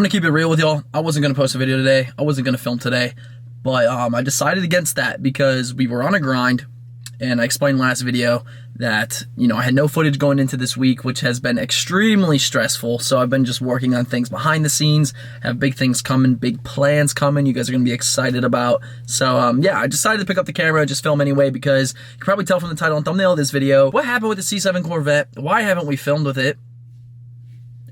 I'm gonna keep it real with y'all. I wasn't gonna post a video today. I wasn't gonna film today, but I decided against that because we were on a grind, and I explained last video that, you know, I had no footage going into this week, which has been extremely stressful. So I've been just working on things behind the scenes, have big things coming, big plans coming you guys are gonna be excited about. So yeah, I decided to pick up the camera and just film anyway, because you can probably tell from the title and thumbnail of this video, what happened with the C7 Corvette? Why haven't we filmed with it?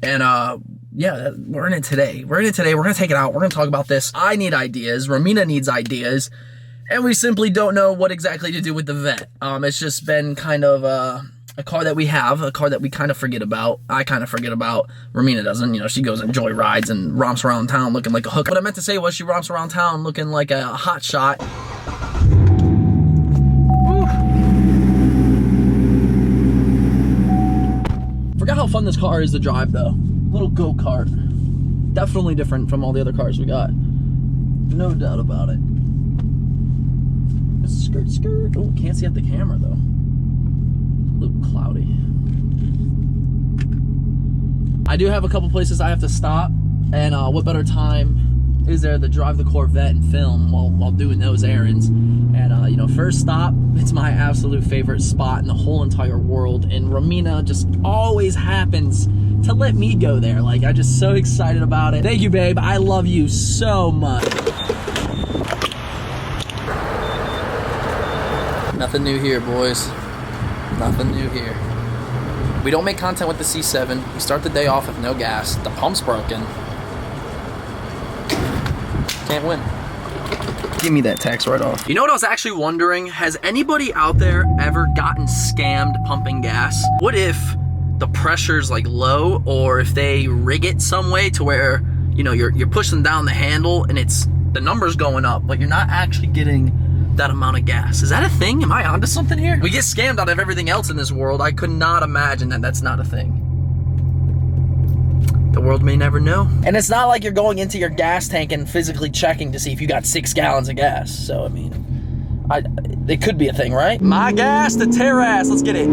And yeah, we're in it today. We're gonna take it out. We're gonna talk about this. I need ideas. Romina needs ideas. And we simply don't know what exactly to do with the Vet. It's just been kind of a car that we have, a car that we kind of forget about. I kind of forget about. Romina doesn't. You know, she goes and joy rides and romps around town looking like a hooker. What I meant to say was she romps around town looking like a hot shot. Woo. Forgot how fun this car is to drive though. Little go-kart. Definitely different from all the other cars we got. No doubt about it. Skirt, skirt. Oh, can't see at the camera though. A little cloudy. I do have a couple places I have to stop, and what better time is there to drive the Corvette and film while doing those errands? And you know, first stop, it's my absolute favorite spot in the whole entire world, and Romina just always happens to let me go there. Like, I'm just so excited about it. Thank you, babe. I love you so much. Nothing new here, boys. Nothing new here. We don't make content with the C7. We start the day off with no gas. The pump's broken. Can't win. Give me that tax right off. You know what I was actually wondering? Has anybody out there ever gotten scammed pumping gas? What if the pressure's like low, or if they rig it some way to where, you know, you're pushing down the handle and the number's going up, but you're not actually getting that amount of gas? Is that a thing? Am I onto something here? We get scammed out of everything else in this world. I could not imagine that that's not a thing. The world may never know. And it's not like you're going into your gas tank and physically checking to see if you got 6 gallons of gas. So, I mean, it could be a thing, right? My gas to terrace. Let's get it.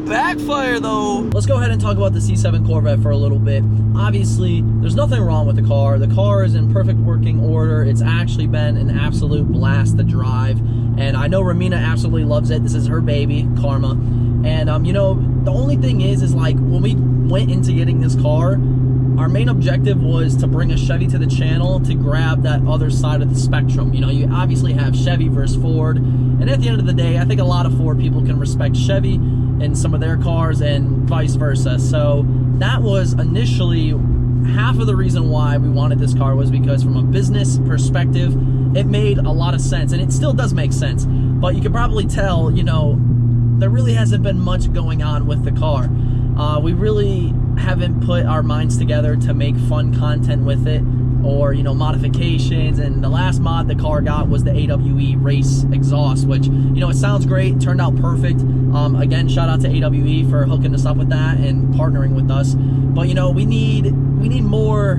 Backfire though. Let's go ahead and talk about the C7 Corvette for a little bit. Obviously, there's nothing wrong with the car. The car is in perfect working order. It's actually been an absolute blast to drive, and I know Romina absolutely loves it. This is her baby, Karma. And you know, the only thing is like, when we went into getting this car, our main objective was to bring a Chevy to the channel to grab that other side of the spectrum. You know, you obviously have Chevy versus Ford, and at the end of the day, I think a lot of Ford people can respect Chevy in some of their cars and vice versa. So that was initially half of the reason why we wanted this car, was because from a business perspective, it made a lot of sense, and it still does make sense. But you can probably tell, you know, there really hasn't been much going on with the car. We really haven't put our minds together to make fun content with it, or, you know, modifications. And the last mod the car got was the AWE race exhaust, which, you know, it sounds great, turned out perfect. Again, shout out to AWE for hooking us up with that and partnering with us. But, you know, we need more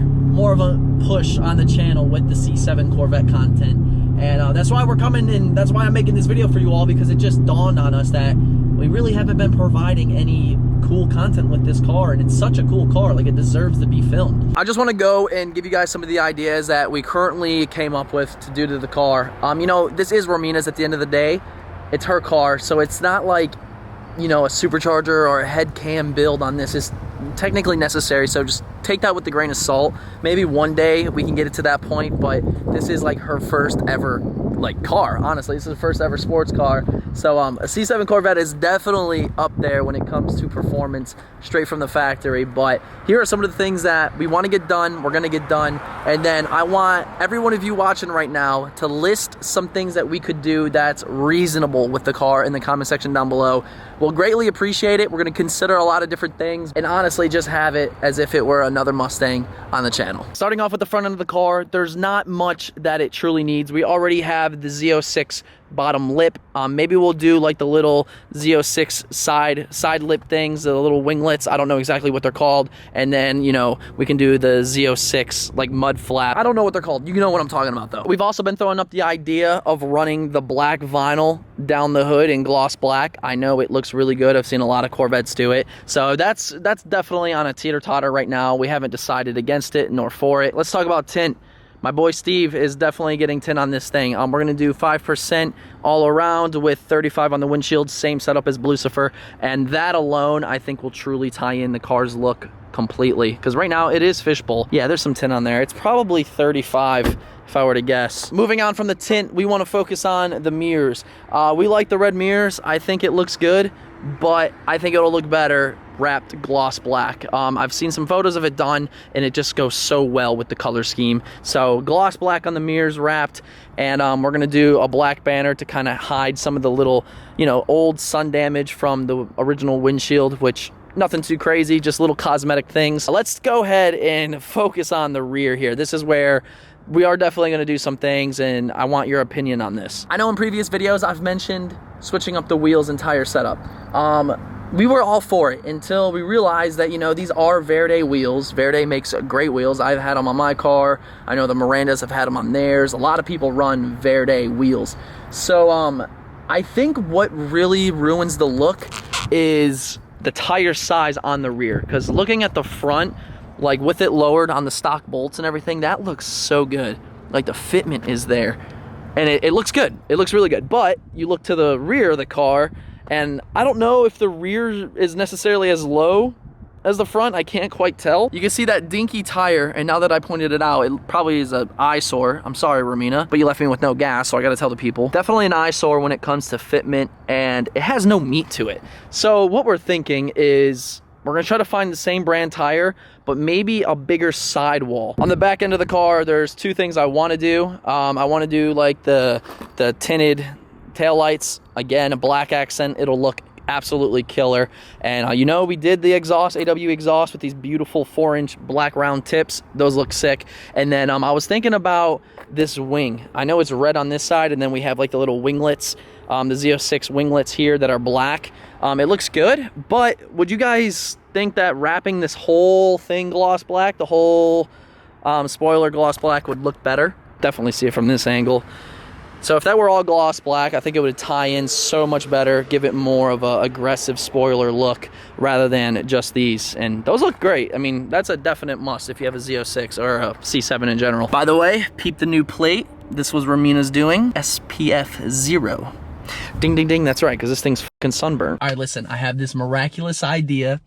of a push on the channel with the C7 Corvette content. And that's why we're coming, and that's why I'm making this video for you all, because it just dawned on us that we really haven't been providing any cool content with this car, and it's such a cool car. Like, it deserves to be filmed. I just want to go and give you guys some of the ideas that we currently came up with to do to the car. You know, this is Romina's at the end of the day. It's her car, so it's not like, you know, a supercharger or a head cam build on this is technically necessary, so just take that with a grain of salt. Maybe one day we can get it to that point, but this is like her first ever like car. Honestly, this is the first ever sports car. So a C7 Corvette is definitely up there when it comes to performance straight from the factory. But here are some of the things that we want to get done, we're going to get done. And then I want every one of you watching right now to list some things that we could do that's reasonable with the car in the comment section down below. We'll greatly appreciate it. We're going to consider a lot of different things, and honestly just have it as if it were another Mustang on the channel. Starting off with the front end of the car, there's not much that it truly needs. We already have have the Z06 bottom lip. Maybe we'll do like the little Z06 side lip things, the little winglets. I don't know exactly what they're called. And then, you know, we can do the Z06 like mud flap. I don't know what they're called. You know what I'm talking about though. We've also been throwing up the idea of running the black vinyl down the hood in gloss black. I know it looks really good. I've seen a lot of Corvettes do it. So that's definitely on a teeter-totter right now. We haven't decided against it nor for it. Let's talk about tint. My boy Steve is definitely getting tint on this thing. We're gonna do 5% all around with 35 on the windshield, same setup as Lucifer, and that alone I think will truly tie in the car's look completely, because right now it is fishbowl. Yeah, there's some tint on there. It's probably 35 if I were to guess. Moving on from the tint, we want to focus on the mirrors. We like the red mirrors. I think it looks good, but I think it'll look better wrapped gloss black. I've seen some photos of it done and it just goes so well with the color scheme. So gloss black on the mirrors wrapped, and we're gonna do a black banner to kind of hide some of the little, you know, old sun damage from the original windshield, which nothing too crazy, just little cosmetic things. Let's go ahead and focus on the rear here. This is where we are definitely going to do some things, and I want your opinion on this. I know in previous videos I've mentioned switching up the wheels and tire setup. We were all for it until we realized that, you know, these are Verde wheels. Verde makes great wheels. I've had them on my car. I know the Mirandas have had them on theirs. A lot of people run Verde wheels. So I think what really ruins the look is the tire size on the rear, because looking at the front, like with it lowered on the stock bolts and everything, that looks so good. Like the fitment is there and it looks good. It looks really good. But you look to the rear of the car, and I don't know if the rear is necessarily as low as the front. I can't quite tell. You can see that dinky tire, and now that I pointed it out, it probably is an eyesore. I'm sorry, Romina, but you left me with no gas, so I gotta tell the people. Definitely an eyesore when it comes to fitment, and it has no meat to it. So what we're thinking is we're gonna try to find the same brand tire, but maybe a bigger sidewall. On the back end of the car, there's two things I wanna do. I wanna do like the tinted taillights. Again, a black accent, it'll look absolutely killer. And you know, we did the exhaust, AW exhaust with these beautiful 4-inch black round tips. Those look sick. And then I was thinking about this wing. I know it's red on this side, and then we have like the little winglets, the Z06 winglets here that are black. It looks good, but would you guys think that wrapping this whole thing gloss black, the whole spoiler gloss black, would look better? Definitely see it from this angle. So if that were all gloss black, I think it would tie in so much better, give it more of a aggressive spoiler look rather than just these. And those look great. I mean, that's a definite must if you have a Z06 or a C7 in general. By the way, peep the new plate. This was Romina's doing, SPF 0. Ding, ding, ding, that's right, because this thing's fucking sunburned. All right, listen, I have this miraculous idea.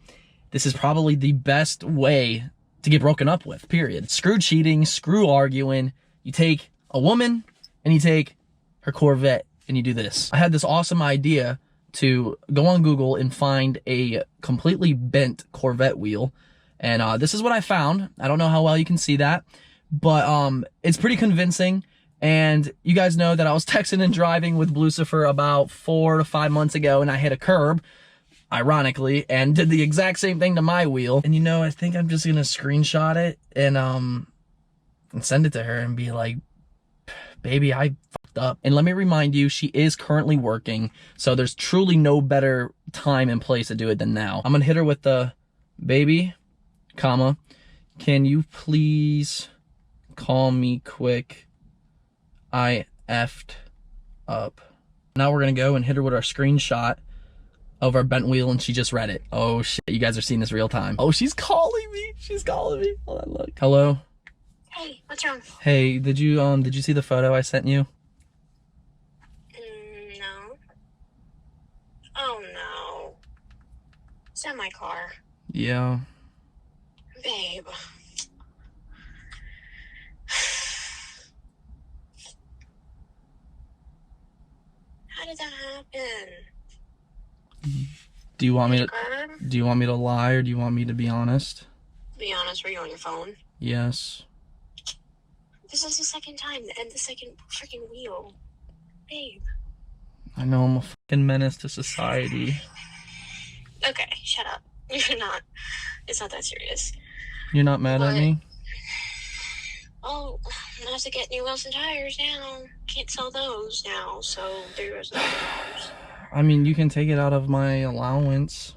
This is probably the best way to get broken up with, period. Screw cheating, screw arguing. You take a woman and you take her Corvette and you do this. I had this awesome idea to go on Google and find a completely bent Corvette wheel. And this is what I found. I don't know how well you can see that, but it's pretty convincing. And you guys know that I was texting and driving with Lucifer about 4 to 5 months ago, and I hit a curb, ironically, and did the exact same thing to my wheel. And you know, I think I'm just gonna screenshot it and send it to her and be like, baby, I fucked up. And let me remind you, she is currently working, so there's truly no better time and place to do it than now. I'm gonna hit her with the, baby, comma, can you please call me quick? I effed up. Now we're gonna go and hit her with our screenshot of our bent wheel, and she just read it. Oh shit, you guys are seeing this real time. Oh, she's calling me. She's calling me. Hold on, look. Hello? Hey, what's wrong? Hey, did you see the photo I sent you? No. Oh no. Is that my car? Yeah. Babe. How did that happen? Do you want me to lie, or do you want me to be honest? Be honest, were you on your phone? Yes. This is the second time, and the second freaking wheel. Babe. I know, I'm a fucking menace to society. Okay, shut up. You're not. It's not that serious. You're not mad at me? Oh, I have to get new wheels and tires now. Can't sell those now, so there goes $9. I mean, you can take it out of my allowance.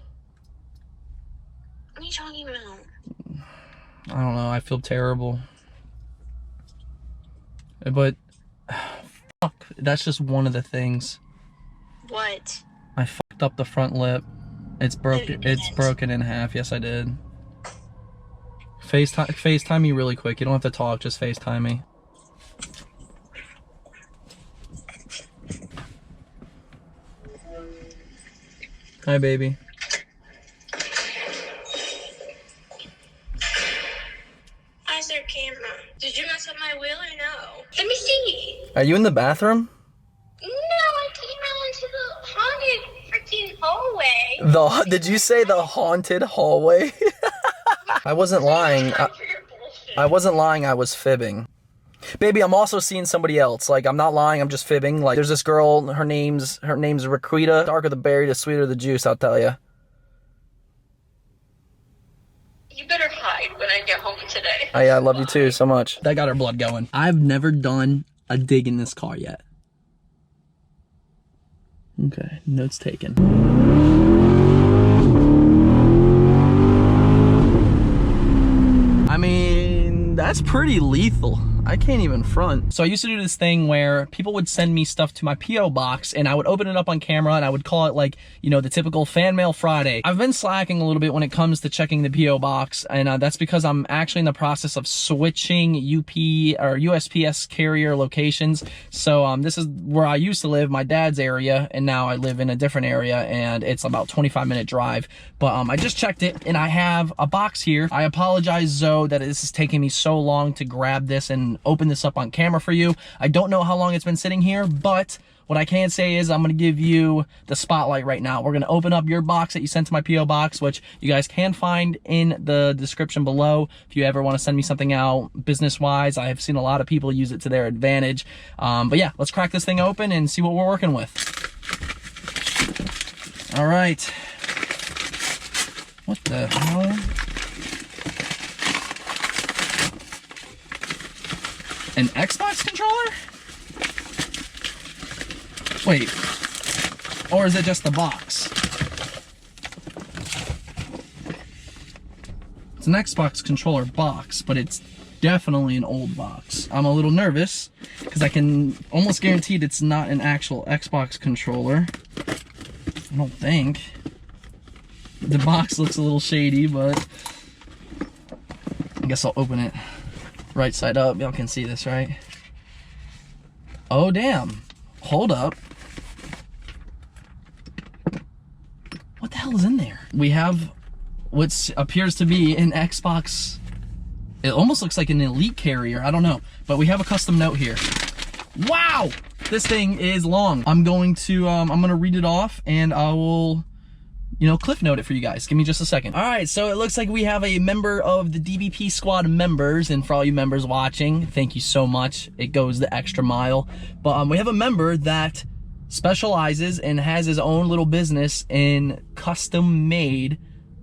What are you talking about? I don't know. I feel terrible. But, fuck. That's just one of the things. What? I fucked up the front lip. It's broken. It's broken in half. Yes, I did. FaceTime me really quick. You don't have to talk. Just FaceTime me. Hi, baby. How's their camera? Did you mess up my wheel or no? Let me see. Are you in the bathroom? No, I came out into the haunted freaking hallway. Did you say the haunted hallway? I wasn't lying. I wasn't lying. I was fibbing. Baby, I'm also seeing somebody else. Like, I'm not lying. I'm just fibbing. Like, there's this girl. Her name's Raquita. Darker the berry, the sweeter the juice, I'll tell you. You better hide when I get home today. Oh, yeah, I love you too so much. That got her blood going. I've never done a dig in this car yet. Okay, notes taken. I mean, that's pretty lethal. I can't even front. So I used to do this thing where people would send me stuff to my P.O. box and I would open it up on camera and I would call it, like, you know, the typical fan mail Friday. I've been slacking a little bit when it comes to checking the P.O. box, and that's because I'm actually in the process of switching UP or USPS carrier locations. So this is where I used to live, my dad's area, and now I live in a different area and it's about 25-minute drive. But I just checked it and I have a box here. I apologize, Zoe, that this is taking me so long to grab this and open this up on camera for you. I don't know how long it's been sitting here, but what I can say is I'm going to give you the spotlight right now. We're going to open up your box that you sent to my P.O. box, which you guys can find in the description below if you ever want to send me something out business-wise. I have seen a lot of people use it to their advantage. But yeah, let's crack this thing open and see what we're working with. All right. What the hell? An Xbox controller? Wait, or is it just the box? It's an Xbox controller box, but it's definitely an old box. I'm a little nervous because I can almost guarantee it's not an actual Xbox controller. I don't think. The box looks a little shady, but I guess I'll open it right side up. Y'all can see this, right? Oh, damn. Hold up. What the hell is in there? We have what appears to be an Xbox. It almost looks like an Elite carrier. I don't know. But we have a custom note here. Wow! This thing is long. I'm going to read it off and I will, you know, cliff note it for you guys. Give me just a second. All right, so it looks like we have a member of the DBP squad members, and for all you members watching, thank you so much. It goes the extra mile. But we have a member that specializes and has his own little business in custom-made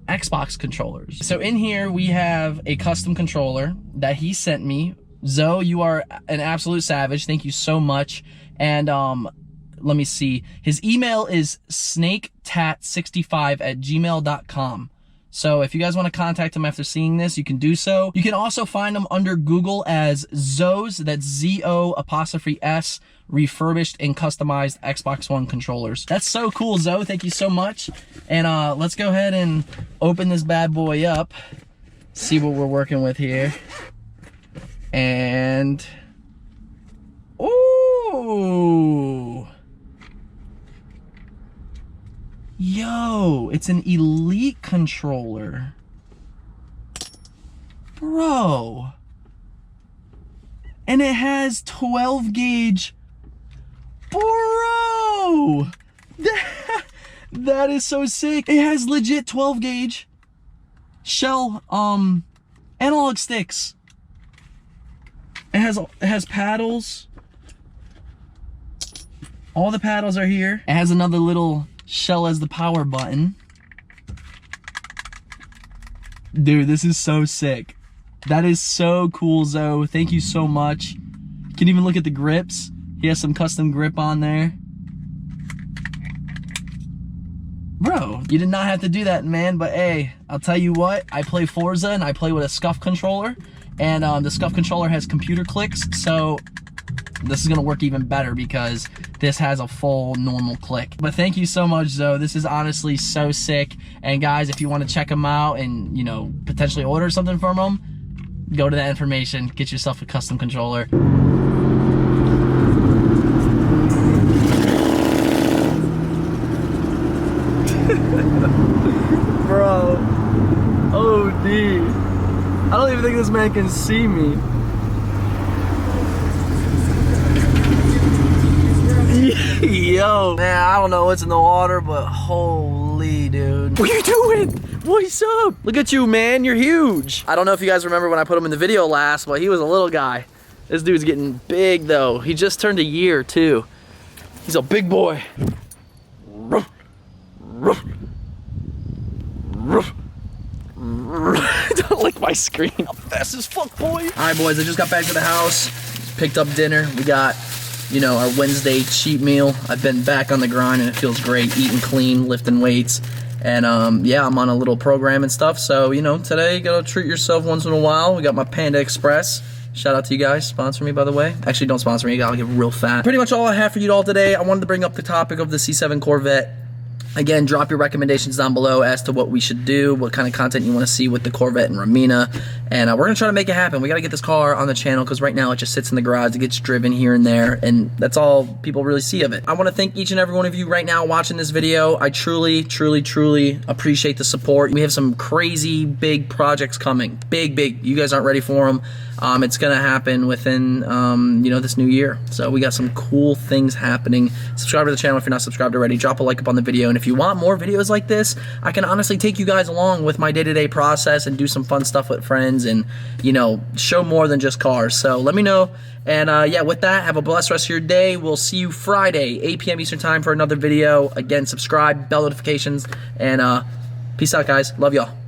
Xbox controllers. So in here, we have a custom controller that he sent me. Zoe, you are an absolute savage. Thank you so much. And let me see. His email is snaketat65@gmail.com. So if you guys want to contact him after seeing this, you can do so. You can also find him under Google as Zo's, that's Z-O''S, refurbished and customized Xbox One controllers. That's so cool, Zoe. Thank you so much. And let's go ahead and open this bad boy up. See what we're working with here. And ooh. Yo, it's an Elite controller. Bro. And it has 12 gauge. Bro. That is so sick. It has legit 12 gauge shell analog sticks. It has paddles. All the paddles are here. It has another little shell as the power button. Dude, this is so sick. That is so cool, Zoe. Thank you so much. You can even look at the grips. He has some custom grip on there. Bro, you did not have to do that, man, but hey, I'll tell you what, I play Forza and I play with a scuff controller, and the scuff controller has computer clicks, so this is gonna work even better because this has a full normal click. But thank you so much, Zoe. This is honestly so sick. And guys, if you want to check them out and, you know, potentially order something from them, go to that information, get yourself a custom controller. Bro, OD. I don't even think this man can see me. Yo, man, I don't know what's in the water, but holy, dude. What are you doing? What's up? Look at you, man, you're huge. I don't know if you guys remember when I put him in the video last, but he was a little guy. This dude's getting big though. He just turned a year too. He's a big boy. Don't lick my screen. I'm fast as fuck, boy. All right, boys, I just got back to the house. Picked up dinner. We got, you know, our Wednesday cheat meal. I've been back on the grind and it feels great. Eating clean, lifting weights. And yeah, I'm on a little program and stuff. So, you know, today, you gotta treat yourself once in a while. We got my Panda Express. Shout out to you guys. Sponsor me, by the way. Actually, don't sponsor me. I'll get real fat. Pretty much all I have for you all today. I wanted to bring up the topic of the C7 Corvette. Again, drop your recommendations down below as to what we should do, what kind of content you want to see with the Corvette and Ramina. And we're going to try to make it happen. We got to get this car on the channel because right now it just sits in the garage. It gets driven here and there, and that's all people really see of it. I want to thank each and every one of you right now watching this video. I truly, truly, truly appreciate the support. We have some crazy big projects coming. Big. You guys aren't ready for them. It's going to happen within, you know, this new year. So we got some cool things happening. Subscribe to the channel if you're not subscribed already. Drop a like up on the video. And if you want more videos like this, I can honestly take you guys along with my day-to-day process and do some fun stuff with friends and, you know, show more than just cars. So let me know. And yeah, with that, have a blessed rest of your day. We'll see you Friday, 8 p.m. Eastern time for another video. Again, subscribe, bell notifications, and peace out, guys. Love y'all.